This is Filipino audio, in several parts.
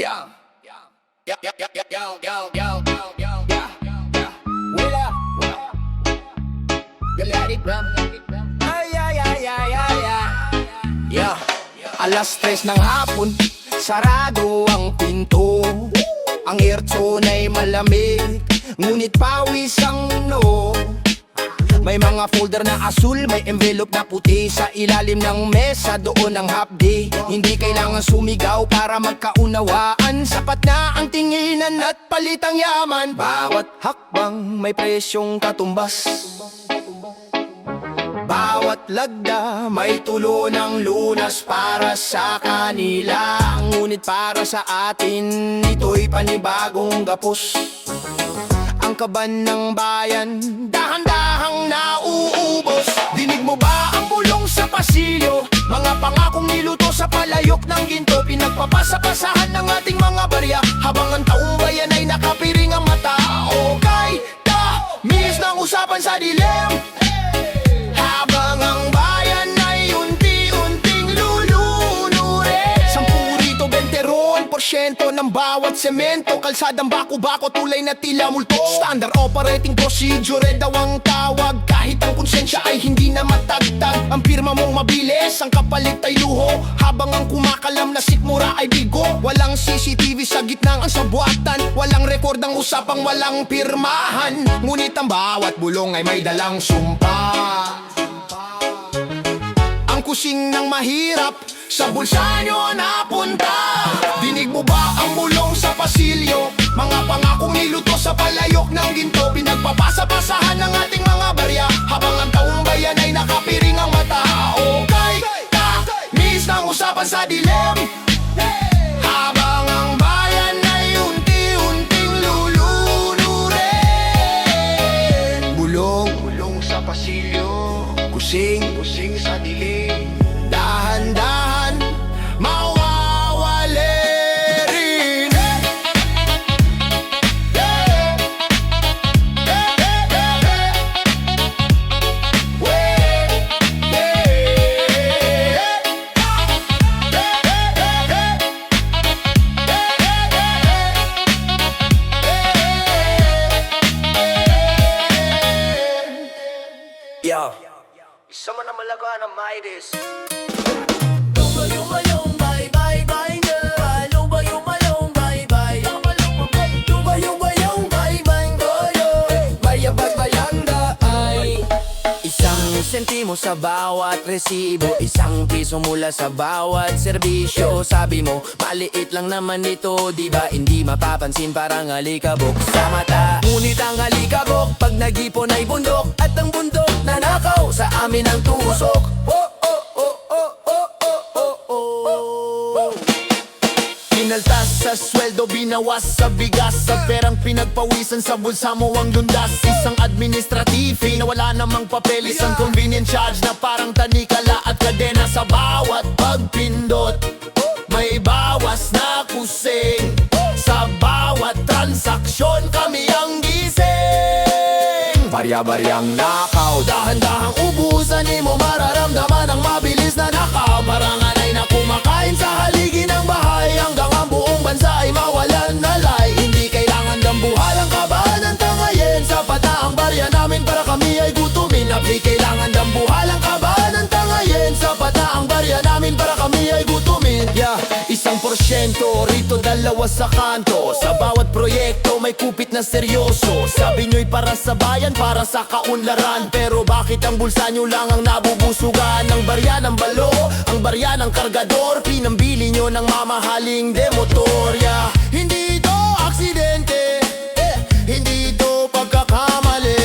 Yeah, yeah, yeah, yeah, yeah, yeah, yeah, yeah, yeah, yeah, yeah. Willa, you let it run. Ay, ay, ay, ay, ay, ay. Yeah, alas 3 ng hapon, sarado ang pinto. Ang aircon ay malamig, ngunit pawis ang no. May mga folder na asul, may envelope na puti. Sa ilalim ng mesa, doon ang hapdi. Hindi kailangan sumigaw para magkaunawaan. Sapat na ang tinginan at palitang yaman. Bawat hakbang may presyong katumbas. Bawat lagda may tulo ng lunas para sa kanila. Ngunit para sa atin, ito'y panibagong gapos. Ang kaban ng bayan, dahan-dahang nauubos. Dinig mo ba ang bulong sa pasilyo? Mga pangakong niluto sa palayok ng ginto. Pinagpapasa-pasahan ng ating mga barya, habang ang taong bayan ay nakapiring ang mata. Okay, miss ng usapan sa dilim. Habang ang bayan ay unti-unting lulunurin. 10 rito, 20% ng bawat semento. Kalsadang bako-bako, tulay na tila multo. Standard operating procedure daw ang tawag. Kahit ang konsensya ay hindi na matagtag. Ang pirma mong mabilis, ang kapalit ay luho. Habang ang kumakalam na sikmura ay bigo. Walang CCTV sa gitna ng sabuatan. Walang record ang usapang walang pirmahan. Ngunit ang bawat bulong ay may dalang sumpa. Ang kusing ng mahirap sa bulsa nyo napunta. Dinig mo ba ang bulong sa pasilyo? Mga pangakong niluto sa palayok ng ginto. Pinagpapasa-pasahan ng ating mga barya, habang ang taong bayan ay nakapiring ang mata. Okay, miss ng usapan sa dilim. Habang ang bayan ay unti-unting lulunurin. Bulong sa pasilyo, kusing sa dilim. Dahan-dahan mawawali rin. Yo, isa man ang malaga ng Midas. Sentimo sa bawat resibo, 1 piso mula sa bawat serbisyo. Sabi mo, maliit lang naman ito, di ba? Hindi mapapansin, parang alikabok sa mata. Ngunit ang alikabok, pag nag-ipon ay bundok, at ang bundok nanakaw sa amin ang tusok. Pinaltas sa sweldo, binawas sa bigas. Sa perang pinagpawisan, sa bulsa mo ang lundas. Isang administratife na wala namang papel. Isang convenient charge na parang tanikala at kadena. Sa bawat pagpindot may bawas na kusing. Sa bawat transaksyon kami ang gising. Barya-baryang nakaw, dahan-dahang ubusan. Di mo mararamdaman ang mabilis na nakaw. Marangan ay na kumakain sa haligi ng bahay, hanggang ang buong bansa ay mawalan na lay. Hindi kailangan dambuhal ang kabahan ng tangayin. Sapat na ang barya namin para kami ay gutumin. Di kailangan dambuhal ang kabahan ng tangayin. Sapat na ang barya namin para kami ay gutumin. Yeah, 1% rito, 2 sa kanto. Sa bawat proyekto may kupit na seryoso. Sabi nyo'y para sa bayan, para sa kaunlaran. Pero bakit ang bulsa nyo lang ang nabubusugan? Ang barya ng balo, ang barya ng kargador, pinambili nyo ng mamahaling demotor. Yeah, hindi ito aksidente, hindi ito pagkakamali.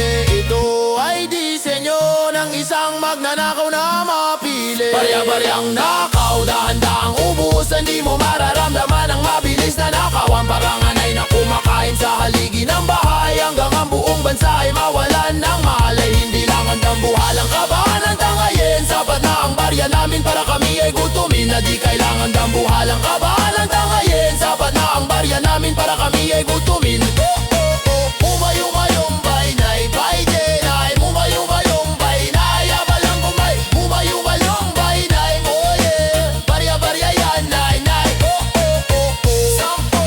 Ito ay disenyo ng isang magnanakaw na mapili. Barya-baryang nakaw, dahan-dahang ubusan. Di mo mararamdaman ang mabilis na nakaw. Ang parangan ay na kumakain sa haligi ng bahay, hanggang ang buong bansa ay mawalan ng malay. Hindi lang ang dambuhal ang kabahan ng tangayin. Sapat na ang barya namin para kami ay gutumin. Na di kailangan dambuhal ang kabahan ng tangayin. Sapat na ang barya namin para kami ay gutumin. Umayong baynay, baynay, nay. Umayong baynay, abalang kumay. Umayong baynay, oh yeah. Barya-barya yan, nay, nay. 10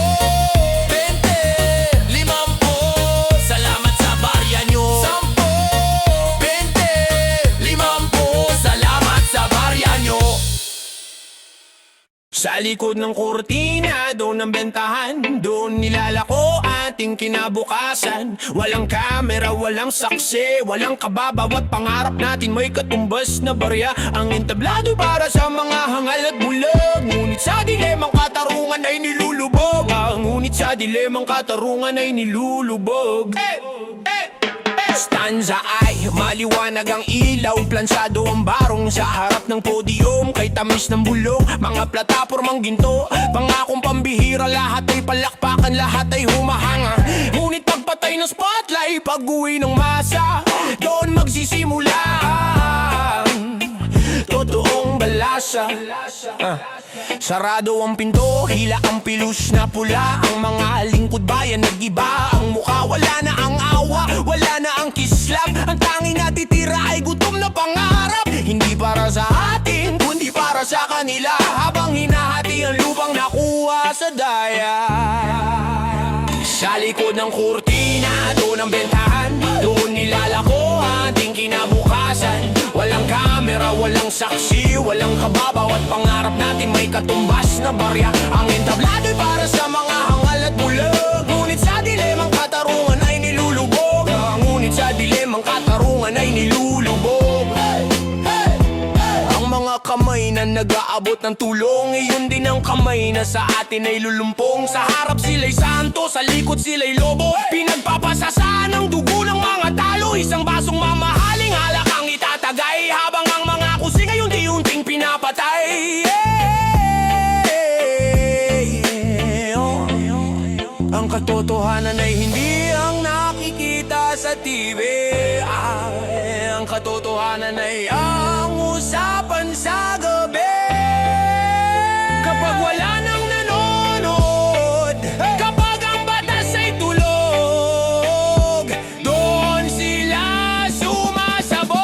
likod ng kurtina, doon ang bentahan, doon nilalako ating kinabukasan. Walang kamera, walang saksi, walang kaba, bawat pangarap natin may katumbas na barya. Ang entablado para sa mga hangal at bulag, ngunit sa dilemang katarungan ay nilulubog. Ngunit sa dilemang katarungan ay nilulubog. Stanza ay maliwanag ang ilaw, plansado ang barong sa harap ng podium. Kay tamis ng bulong, mga platapormang ginto, pangakong pambihira, lahat ay palakpakan, lahat ay humahanga. Ngunit pagpatay ng spotlight, pag-uwi ng masa, doon magsisimula ang totoong balasa. Sarado ang pinto, hila ang pilus na pula. Ang mga lingkod bayan nag-iba ang mukha, wala na ang awa, wala na ang kislap. Ang tanging natitira ay gutom na pangarap, hindi para sa atin, kundi para sa kanila. Habang hinahati ang lupang nakuha sa daya. Sa likod ng kurtina, doon ang bentahan, doon nilalako ating kinabukasan. Walang kamera, walang saksi, walang kaba, bawat pangarap natin may katumbas na barya. Ang entablado para sa mga hangal at bulag, ngunit sa dilemang katarungan ay nilulubog. Ngunit sa dilemang katarungan ay nilulubog. Ang mga kamay na nag-aabot ng tulong, iyon din ang kamay na sa atin ay lulumpong. Sa harap sila'y santo, sa likod sila'y lobo, pinagpapasasan ang dugo ng mga talo. Isang basong mamahaling halakang itatagay, habang ang mga kusing ay unti-unting pinapatay. Ang katotohanan ay hindi ang nakikita sa TV. Ang katotohanan ay ang usapan sa gabi. Kapag wala nang nanonood, kapag ang batas ay tulog, doon sila sumasabog.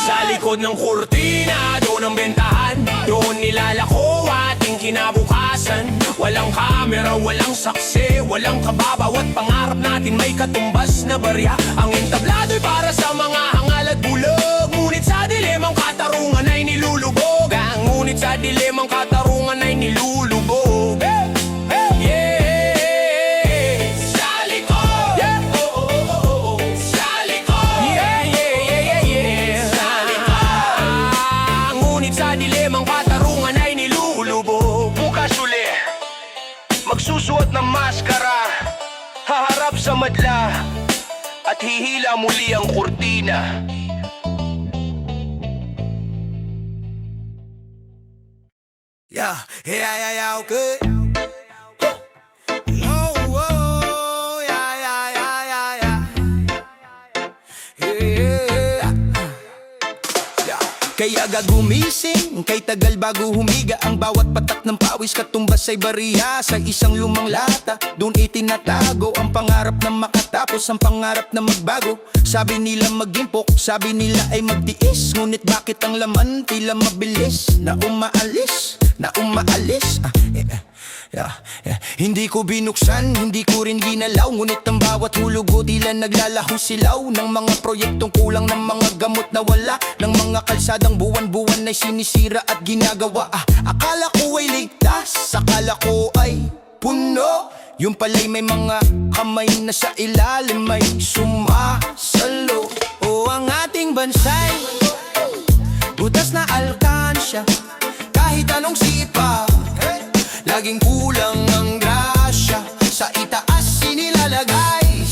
Sa likod ng kurtina, doon ang bentahan, doon nilalako ating kinabukasan. Walang kamera, walang saksi, walang kaba, bawat pangarap natin may katumbas na barya. Ang entablado'y para sa mga hangal at bulag, ngunit sa dilemang katarungan ay nilulubog. Ngunit sa dilemang katarungan ay nilulubog. Yeah, sa likod. Yeah, sa likod. Yeah, sa likod. Ngunit sa dilemang katarungan ay nilulubog. Bukas uli, magsusuot ng maskara, haharap sa madla, at hihila muli ang kurtina. Yeah, okay. Oh, oh, yeah. Kaya gagumising, kay tagal bago humiga. Ang bawat patak ng pawis katumbas ay bariya. Sa isang lumang lata, doon itinatago ang pangarap na makatapos, ang pangarap na magbago. Sabi nila mag-impok, sabi nila ay magtiis, ngunit bakit ang laman tila mabilis na umaalis? Hindi ko binuksan, hindi ko rin ginalaw, ngunit ang bawat hulog ko tila naglalaho silaw ng mga proyektong kulang, ng mga gamot na wala, ng mga kalsadang buwan-buwan ay sinisira at ginagawa. Akala ko ay ligtas, akala ko ay puno, yung pala'y may mga kamay na sa ilalim may sumasalo. O ang ating bansay, butas na alkansya, kahit anong sipa, laging kulang ang grasya. Sa itaas sinilalagay,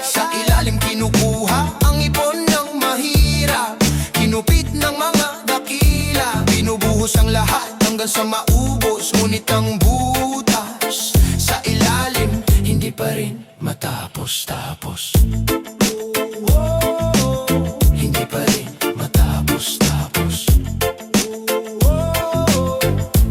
sa ilalim kinukuha ang ipon ng mahirap, kinupit ng mga dakila, binubuhos ang lahat hanggang sa maubos. Ngunit ang butas sa ilalim hindi pa rin matapos-tapos. Hindi pa rin matapos-tapos.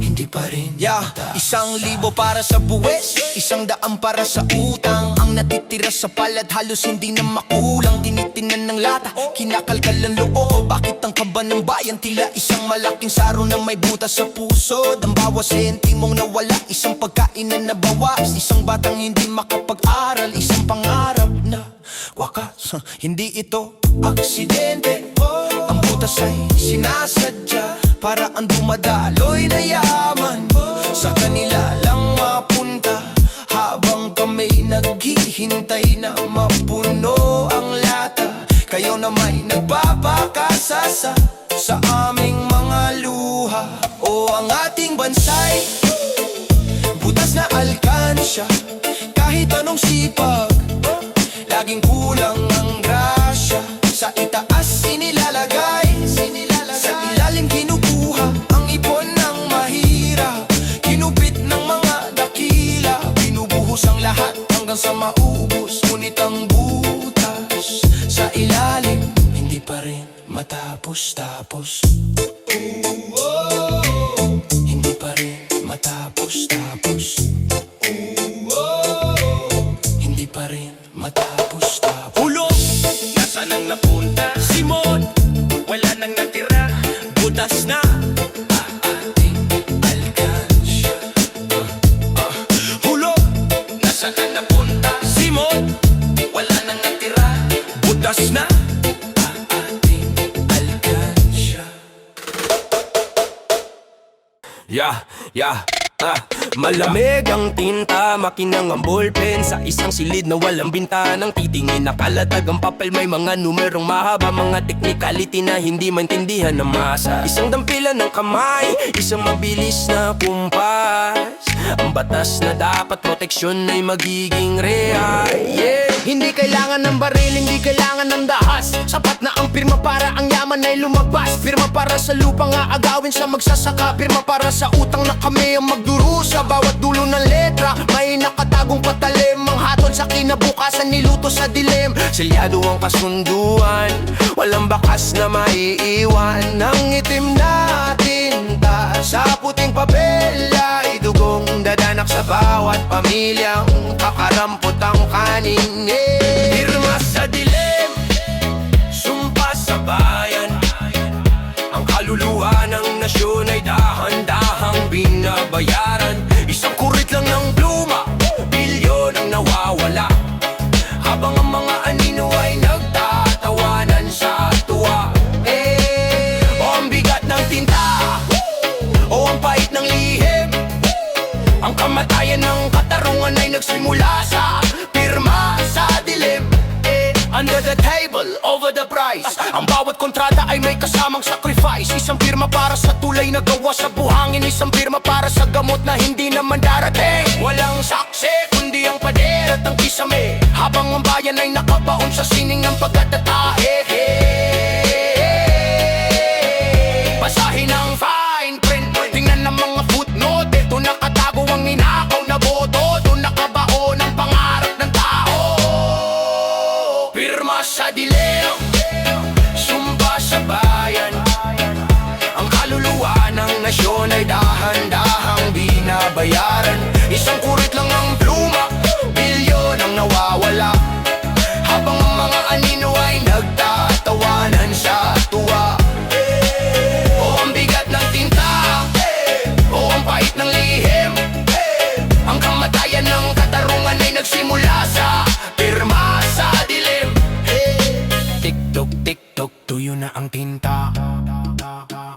Hindi pa rin matapos. 1,000 para sa buwis, 100 para sa utang. Ang natitira sa palad halos hindi na makulang. Tinitinan ng lata, kinakalkal ang loob. Bakit ang kaba ng bayan tila isang malaking saro na may butas sa puso? Ang bawas sentimong nawala, isang pagkain na nabawas, isang batang hindi makapag-aral, isang pangarap na wakas. Hindi ito aksidente, ang butas ay sinasadya para ang dumadaloy na yaman sa kanila lang mapunta, habang kami naghihintay na mapuno ang lata. Kayo na may nagpapakasasa sa aming mga luha. O ang ating bansay butas na alkansya, kahit anong sipag laging kulang ang grasya. Sa itaas inilalagay, sa ilalim kinukuha ang ipon ng mahirap. Kinupit ng mga dakila, binubuhos ang lahat hanggang sa maubos. Ngunit ang butas sa ilalim hindi pa rin matapos-tapos. Hindi pa rin matapos-tapos. Hindi pa rin matapos-tapos. Hulog, nasaan ang napunta? Simon, wala nang natira. Butas na ating alkansya. Hulog, nasaan ang napunta? Simon, wala nang natira. Butas na ating alkansya. Malamig ang tinta, makinang ang ballpen sa isang silid na walang bintanang titingin. Nakalatag ang papel, may mga numerong mahaba, mga technicality na hindi maintindihan ng masa. Isang dampilan ng kamay, isang mabilis na kumpas. Ang batas na dapat proteksyon ay magiging real. Hindi kailangan ng baril, hindi kailangan ng dahas. Sapat na ang pirma para ang yaman ay lumabas. Pirma para sa lupang aagawin sa magsasaka. Pirma para sa utang na kami ang magdurusa. Bawat dulo ng letra may nakatagong patalim. Ang hatol sa kinabukasan, niluto sa dilim. Selyado ang kasunduan, walang bakas na maiiwan. Ang itim na tinta sa puting papel ay dugong dadanak sa bawat pamilyang kakarampot ang kanin. Pirma sa dilim, sumpa sa bayan. Ang kaluluwa ng nasyon ay dahan-dahang binabayaran. Isang kurit lang ng pluma, bilyon ang nawawala, habang ang mga anino ay nagtatawanan sa tuwa. O ang bigat ng tinta, o ang pait ng lihim. Ang kamatayan ng katarungan ay nagsimula sa pirma sa dilim. Under the table, over the price. Ang bawat kontrata ay may kasamang sacrifice. Isang pirma para sa tulay na gawa sa buhangin. Isang pirma para sa gamot na hindi naman darating. Walang saksi, kundi ang pader at ang kisame, habang ang bayan ay nakabaon sa sining ng pagkatatae. Basahin ang fine print, tingnan ng mga footnote. Ito nakatago ang ninakaw na boto. Doon nakabaon ang pangarap ng tao. Pirma sa dilim, sumba sa bayan. Ang kaluluwa ng nasyon ay dahan-dahang binabayaran. Isang kurit lang ang pluma, bilyon ang nawawala, habang ang mga anino ay nagtatawanan sa tuwa. O ang bigat ng tinta, o ang pait ng lihim. Ang kamatayan ng katarungan ay nagsimula sa pirma sa dilim. Tiktok, tiktok, tuyo na ang tinta,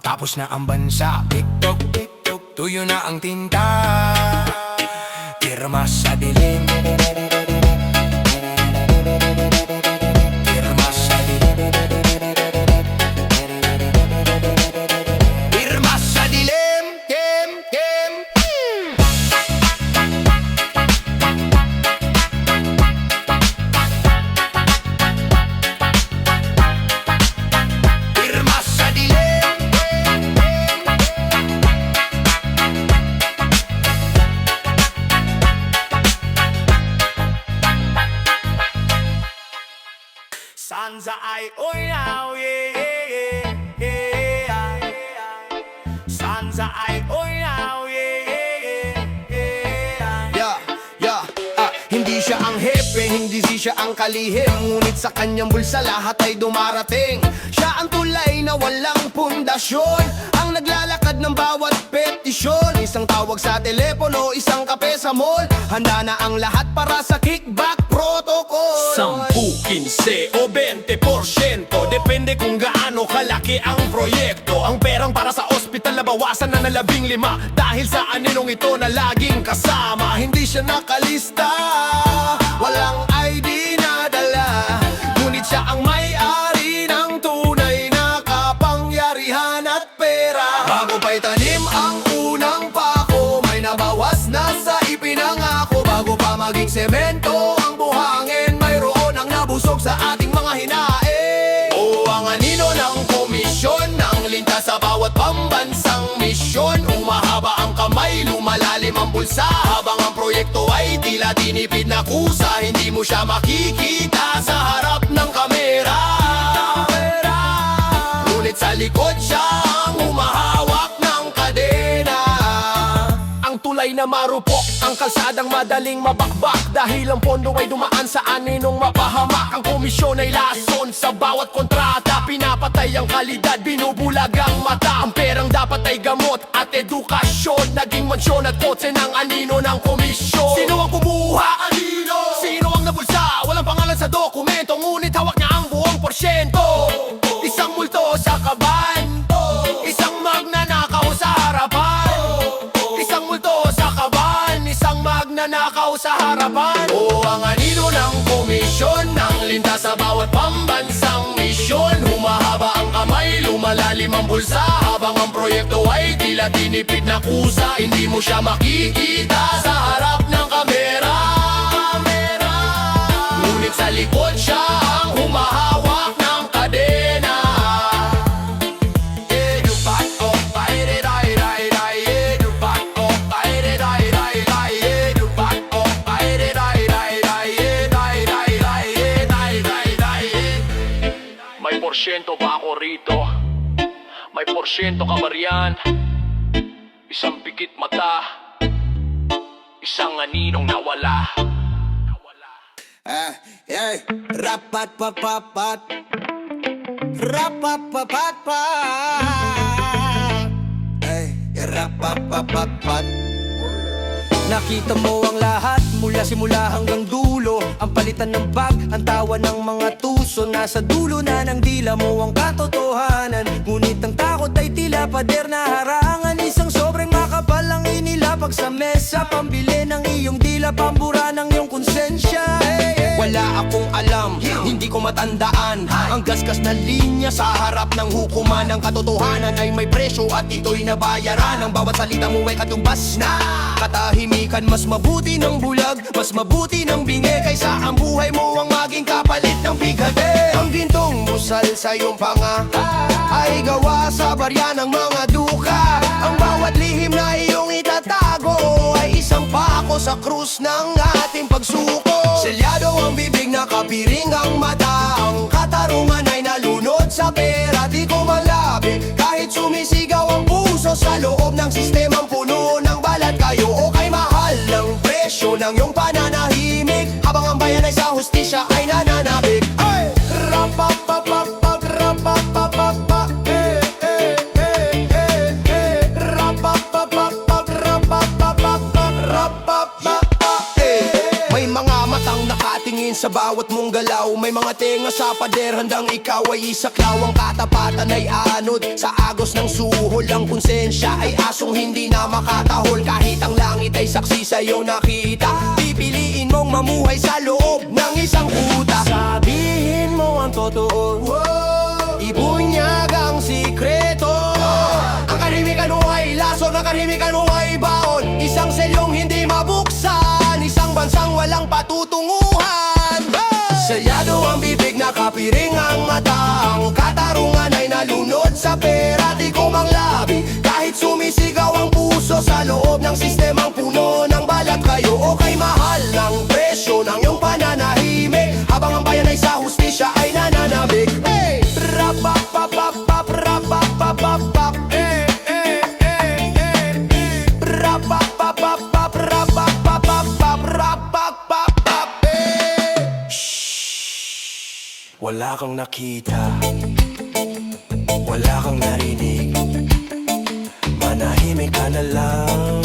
tapos na ang bansa. Tiktok, tiktok, tuyo na ang tinta, pirma sa dilim. Pirma sa dilim. Pirma sa dilim. Pirma sa dilim. Sansa ay oy now, yeah. Sansa ay oy now, yeah. Hindi siya ang hepe, hindi siya ang kalihim, ngunit sa kanyang bulsa lahat ay dumarating. Siya ang tulay na walang pundasyon, ang naglalakad ng bawat petisyon. Isang tawag sa telepono, isang kape sa mall. Handa na ang lahat para sa kickback protocol. 10, 15 o 20%, depende kung gaano kalaki ang proyekto. Ang perang para sa ospital nabawasan na 15 dahil sa aninong ito na laging kasama. Hindi siya nakalista, walang ID na dala, ngunit siya ang may-ari ng tunay na kapangyarihan at pera. Bago pa'y tanim ang unang pako, may nabawas na sa ipinangako. Bago pa maging semento ang buhangin, mayroon ang nabusog sa ating mga hinae. O ang anino ng komisyon, ng lintas sa bawat pambansang misyon. Umahaba ang kamay, lumalalim ang bulsa, habang ang proyekto ay tila tinipid na kusa. Hindi mo siya makikita sa harap ng kamera, ngunit sa likod siya ang humahawak ng kadena. Ang tulay na marupok, ang kalsadang madaling mabakbak, dahil ang pondo ay dumaan sa aninong mapahamak. Ang komisyon ay lason sa bawat kontrata, pinapatay ang kalidad, binubulag ang mata. Ang perang dapat ay gamot at edukasyon, naging mansyon at kotse ng anino ng komisyon. Sino ang kumuha? Anino? Sino ang nabulsa? Walang pangalan sa dokumento, ngunit hawak niya ang buong porsyento. Isang multo sa kaban, isang magnanakaw sa harapan. Isang multo sa kaban, isang magnanakaw sa harapan. O ang anino ng komisyon, ng lintas sa bawat pambansang misyon. Humahaba ang kamay, lumalalim ang bulsa, habang ang proyekto ay tila tinipid na kusa. Hindi mo siya makikita sa harap ng kamera, ngunit sa likod siya ang humahawak ng kadena. May porsyento ba ako rito? May porsyento ka ba riyan? Isang pikit mata, isang aninong nawala. Rapat papapat, rapat papapat, rapat papapat. Nakita mo ang lahat, mula simula hanggang dulo. Ang palitan ng bag, ang tawa ng mga tuso. Nasa dulo na ng dila mo ang katotohanan, ngunit ang takot ay tila pader na harangan. Isang sobrang makapal ang inilapag sa mesa, pambili ng iyong dila, pambura ng iyong konsensya. Wala akong alam, hindi ko matandaan ang gasgas na linya sa harap ng hukuman. Ang katotohanan ay may presyo at ito'y nabayaran. Ang bawat salita mo ay katumbas na katahimikan. Mas mabuti ng bulag, mas mabuti ng bingi, kaysa ang buhay mo ang maging kapalit ng bigate. Ang gintong musal sa iyong panga ay gawa sa barya ng mga duka. Ang bawat lihim na iyong itatago ay isang pako sa krus ng ating pagsuko. Selyado ang bibig, nakapiring ang mata, ang katarungan ay nalunod sa pera. Di ko malabi kahit sumisigaw ang puso sa loob ng sistemang puno ng balat. Kayo o kay mahal ng presyo ng iyong pananahimik, habang ang bayan ay sa hustisya ay nananabik. Hey! Rapapapapap, rapapapapa, rapapapapap, rapapapapap, rapapapapa. May mga matang nakatingin sa bawat mong galaw, may mga tenga sa pader, handang ikaw ay isaklaw. Ang katapatan ay anod sa agos ng suhol, ang konsensya ay asong hindi na makatahol. Kahit ang langit ay saksi sa iyong nakita, pipiliin mong mamuhay sa loob ng isang kuta. Sabihin mo ang totoo, ibunyag ang sikreto. Ang kahimikan mo ay lason, ang kahimikan mo ay baon. Isang selyong hindi mabuksan, isang bansang walang patutunguhan. Selyado ang bibig, nakapiring ang mata, ang katarungan ay nalunod sa pera. Di ko manglabi kahit sumisigaw ang puso sa loob ng sistemang puno ng balat. Kayo o kay mahal ng presyo ng iyong pananahimik, habang ang bayan ay sa hustisya ay nananabik. Hey! Rapapapapap, rapapapapap, rapapapapap, rapapapapap, rapapapap. Wala kang nakita, wala kang narinig, manahimik ka na lang,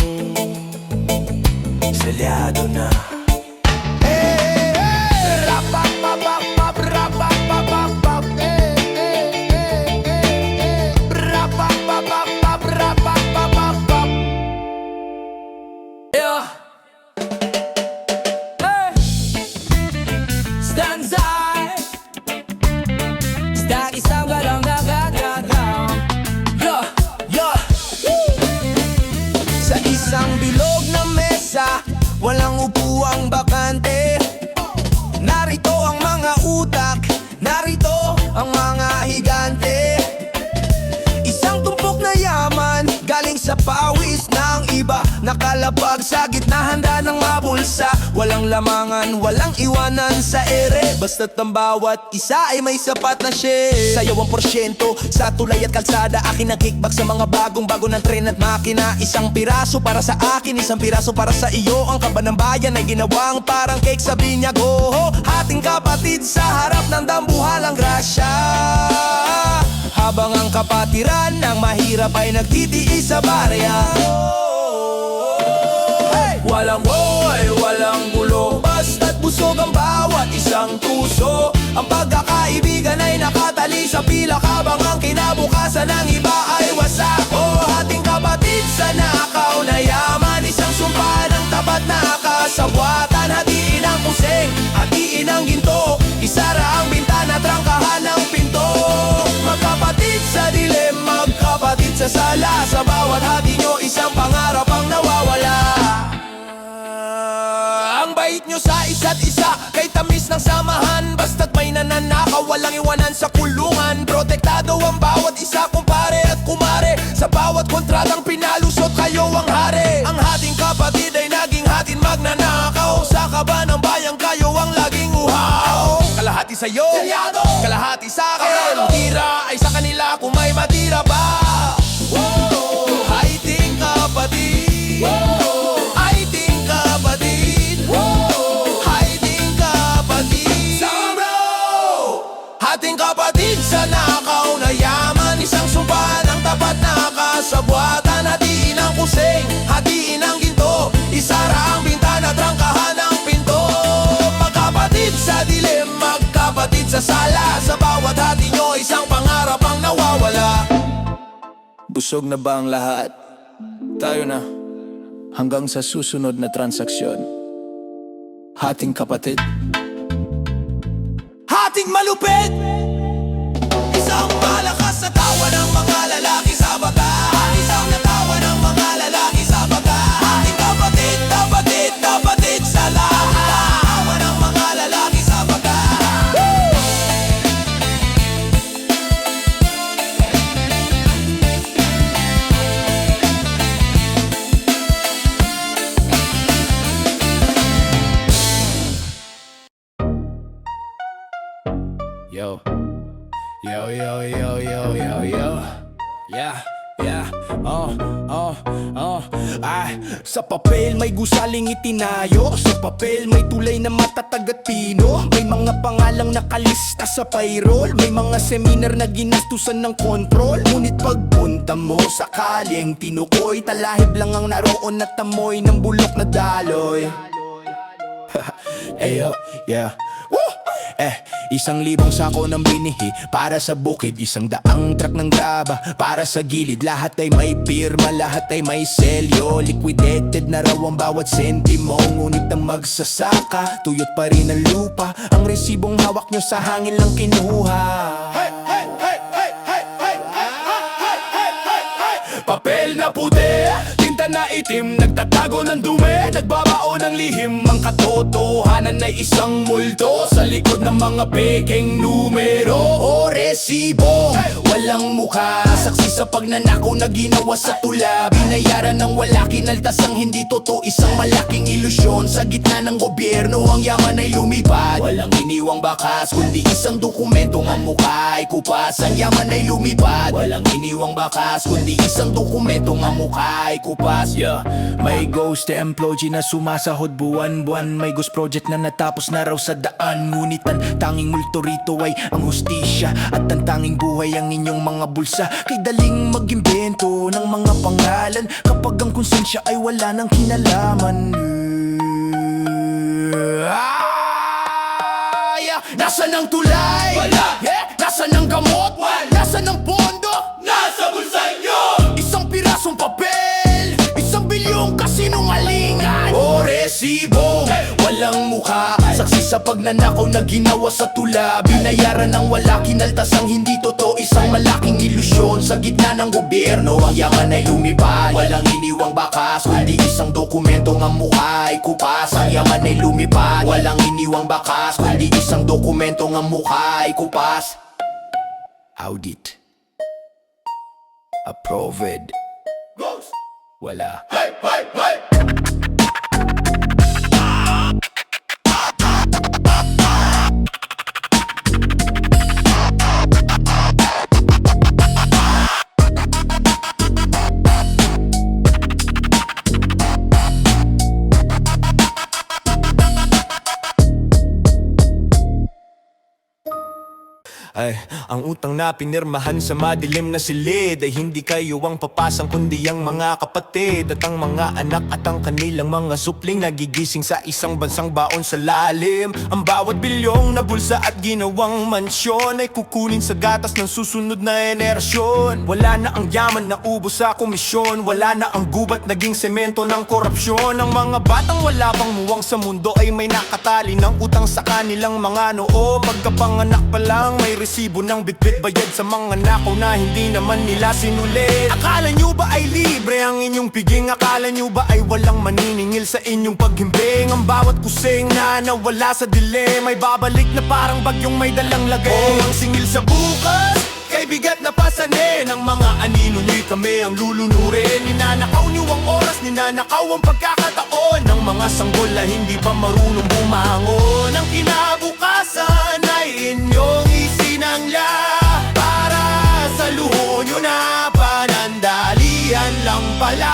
selyado na. Rapapapapap, rapapapapap, rapapapapap, rapapapapap. walang upuang bakante. Narito ang mga utak, narito ang mga higante. Isang tumpok na yaman, galing sa pawis ng iba. Nakalapag sa gitna, handa ng mabulsa. Walang lamangan, walang iwanan sa ere. Basta't ang bawat isa ay may sapat na share. Sayaw ang porsyento sa tulay at kalsada. Akin ang kickback sa mga bagong-bago ng tren at makina. Isang piraso para sa akin, isang piraso para sa iyo. Ang kaba ng bayan ay ginawang parang cake sa binyago. Hating kapatid sa harap ng dambuhalang grasya. Habang ang kapatiran ng mahirap ay nagtitiis sa barya. Walang boy, walang gulo, basta't busog ang bawat isang puso. Ang pagkakaibigan ay nakatali sa pilak, habang ang kinabukasan ng iba ay wasak. Ating kapatid sa nakaw na yaman, isang sumpa ng tapat na kasabwatan. Hatiin ang kuseng, hatiin ang ginto, isara ang bintana, trangkahan ang pinto. Magkapatid sa dilim, magkapatid sa sala. Sa bawat hati nyo, isang pangarap ang nawawala. Ang bait nyo sa isa't isa, kay tamis ng samahan. Basta't may nananakaw, walang iwanan sa kulungan. Protektado ang bawat isa, kumpare at kumare. Sa bawat kontratang pinalusot, kayo ang hari. Ang hating kapatid ay naging hatin magnanakaw. Sa kaba ng bayang, kayo ang laging uhaw. Kalahati sa'yo, kalahati sa'kin. Tira ay sa kanila kung may matira pa. Hating kapatid, hating kapatid, hating kapatid. Hating kapatid sa nakaw na yaman, isang sumpa ng tapat na kasabwatan. Hatiin ang kuseng, hatiin ang ginto, isara ang bintana, trangkahan ang pinto. Magkapatid sa dilim, magkapatid sa sala. Sa bawat hati nyo, isang pangarap ang nawawala. Busog na ba ang lahat? Tayo na. Hanggang sa susunod na transaksyon. Hating kapatid, hating malupit, isang malakas na tawa ng mga lalaki sa baga. Isang natawa ng mga lalaki sa baga. Hating kapatid, kapatid, kapatid sa lahat. Tawa ng mga lalaki sa baga. Yo, yo, yo, yo, yo, yo, yo. Yeah, yeah, ay, sa papel may gusaling itinayo. Sa papel may tulay na matatag at pino. May mga pangalang nakalista sa payroll. May mga seminar na ginastusan ng kontrol. Ngunit pagpunta mo sakaling tinukoy, talahib lang ang naroon at amoy ng bulok na daloy. Ayo, yeah. Isang libong sako ng binihi para sa bukid. Isang daang truck ng graba para sa gilid. Lahat ay may pirma, lahat ay may selyo. Liquidated na raw ang bawat sentimo. Ngunit ang magsasaka, tuyot pa rin ang lupa. Ang resibong hawak nyo sa hangin lang kinuha. Papel na puti, tinta na itim, nagtatago ng dumi, nagbabao ng lihim. Ang katotohanan ay isang multo sa likod ng mga pekeng numero o resibo. Walang mukha, saksi sa pagnanakaw na ginawa sa tula. Binayaran ng wala, kinaltas ang hindi totoo. Isang malaking ilusyon sa gitna ng gobyerno. Ang yaman ay lumipad, walang iniwang bakas, kundi isang dokumentong ang mukha ay kupas. Ang yaman ay lumipad, walang iniwang bakas, kundi isang dokumentong ang mukha ay kupas. Yeah. May ghost employee na sumasahod buwan-buwan. May ghost project na natapos na raw sa daan. Ngunit ang tanging multo rito ay ang hustisya, at ang tanging buhay ang inyong mga bulsa. Kay daling mag-imbento ng mga pangalan kapag ang konsensya ay wala ng kinalaman. Nasaan ang tulay? Wala. Nasaan ang gamot? Wala. Nasaan ang pondo? Nasa bulsa nyo. Isang pirasong papel, isang bilyong kasinungalingan o resibo. Wala walang mukha. Saksi sa pagnanakaw na ginawa sa tula. Binayaran ng wala, kinaltas ang hindi totoo. Isang malaking ilusyon sa gitna ng gobyerno. Ang yaman ay lumipad, walang iniwang bakas, kundi isang dokumentong ang mukha ay kupas. Ang yaman ay lumipad, walang iniwang bakas, kundi isang dokumentong ang mukha ay kupas. Audit Approved. Wala. Ay, ang utang na pinirmahan sa madilim na silid ay hindi kayo ang papasang kundi ang mga kapatid at ang mga anak at ang kanilang mga supling nagigising sa isang bansang baon sa lalim. Ang bawat bilyong na bulsa at ginawang mansyon ay kukunin sa gatas ng susunod na henerasyon. Wala na ang yaman na ubos sa komisyon, wala na ang gubat naging semento ng korupsyon. Ang mga batang wala pang muwang sa mundo ay may nakatali ng utang sa kanilang mga noo. Pagkapanganak pa lang may resibo ng bitbit bayad sa mga nakaw na hindi naman nila sinulit. Akala nyo ba ay libre ang inyong piging? Akala nyo ba ay walang maniningil sa inyong paghimbing? Ang bawat kusing na nawala sa dilim ay babalik na parang bagyong may dalang lagay. Ang singil sa bukas kay bigat na pasanin. Ang mga anino nyo'y kami ang lulunurin. Ninanakaw nyo ang oras, ninanakaw ang pagkakataon ng mga sanggol na hindi pa marunong bumangon. Ang kinabukasan ay inyong isinangla para sa luho nyo na panandalian lang pala.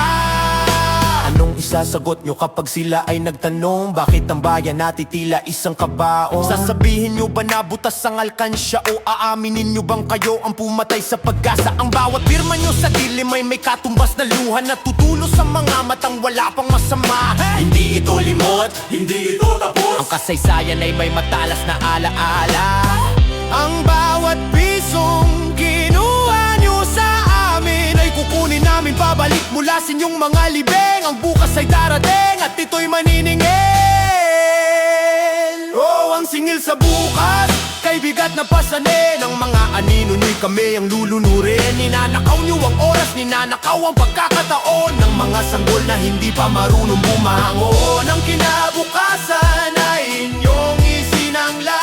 Anong isasagot nyo kapag sila ay nagtanong? Bakit ang bayan natitila isang kabaong? Sasabihin nyo ba na butas ang alkansya o aaminin nyo bang kayo ang pumatay sa pag-asa? Ang bawat pirma nyo sa dilim ay may katumbas na luha na tutulo sa mga matang wala pang masama. Hindi ito limot, hindi ito tapos. Ang kasaysayan ay may matalas na alaala. Ang bawat pisong kinuha nyo sa amin ay kukunin namin pabalik mula sa inyong mga libeng. Ang bukas ay darating at ito'y maniningil. Oh, ang singil sa bukas kay bigat na pasanin. Ang mga anino nyo'y kami ang lulunurin. Ninanakaw nyo ang oras, ninanakaw ang pagkakataon ng mga sanggol na hindi pa marunong bumangon. Ang kinabukasan ay inyong isinangla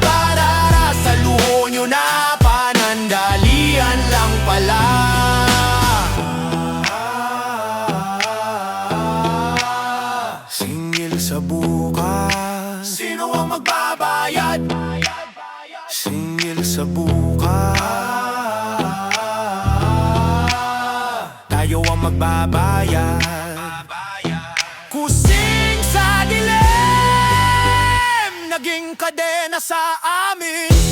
para sa luho nyo na panandalian lang pala. Singil sa bukas, sino ang magbabayad? Singil sa bukas, tayo ang magbabayad. Kusing sa dilim, naging kadena sa amin.